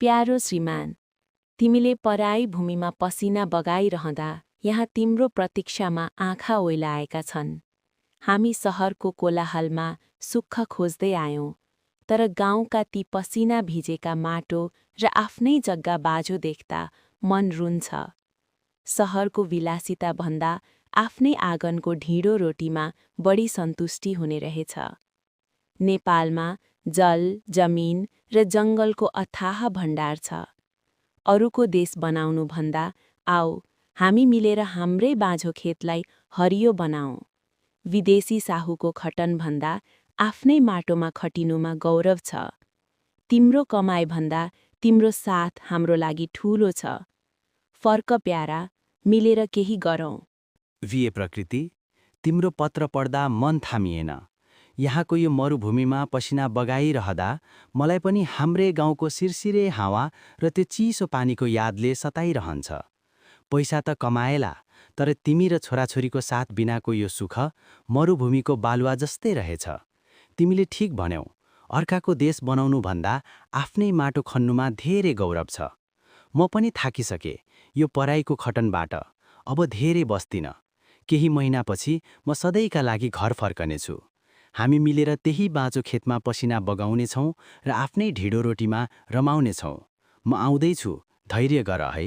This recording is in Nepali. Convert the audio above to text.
प्यारो श्रीमान, तिमीले पराई भूमिमा पसिना बगाइरहँदा यहाँ तिम्रो प्रतीक्षामा आँखा ओइलाएका छन्। हामी सहरको कोलाहलमा सुख खोज्दै आयौं, तर गाउँका ती पसिना भिजेका माटो र आफ्नै जग्गा बाझो देख्दा मन रुन्छ। सहरको विलासिता भन्दा आफ्नै आँगनको ढिँडो रोटीमा बढी सन्तुष्टि हुने रहेछ। नेपालमा जल, जमिन र जङ्गलको अथाह भण्डार छ। अरूको देश बनाउनु भन्दा आओ हामी मिलेर हाम्रै बाँझो खेतलाई हरियो बनाऊं। विदेशी साहुको खटन भन्दा आफ्नै माटोमा खटिनुमा गौरव छ। तिम्रो कमाइ भन्दा तिम्रो साथ हाम्रो लागि ठूलो छ। फर्क प्यारा, मिलेर केही गरौँ। विए प्रकृति, तिम्रो पत्र पढ्दा मन थामिएन। यहाँको यो मरुभूमिमा पसिना बगाइरहँदा मलाई पनि हाम्रै गाउँको सिरसिरे हावा र त्यो चिसो पानीको यादले सताइरहन्छ। पैसा त कमाएला, तर तिमी र छोराछोरीको साथ बिनाको यो सुख मरुभूमिको बालुवा जस्तै रहेछ। तिमीले ठिक भन्यौ, अर्काको देश बनाउनु भन्दा आफ्नै माटो खन्नुमा धेरै गौरव छ। म पनि थाकिसके यो पराईको खटनबाट, अब धेरै बस्दिन। केही महिनापछि म सधैँका लागि घर फर्कनेछु। हामी मिलेर त्यही बाँझो खेतमा पसिना बगाउनेछौँ र आफ्नै ढिँडो रोटीमा रमाउनेछौँ। म आउँदैछु, धैर्य गर है।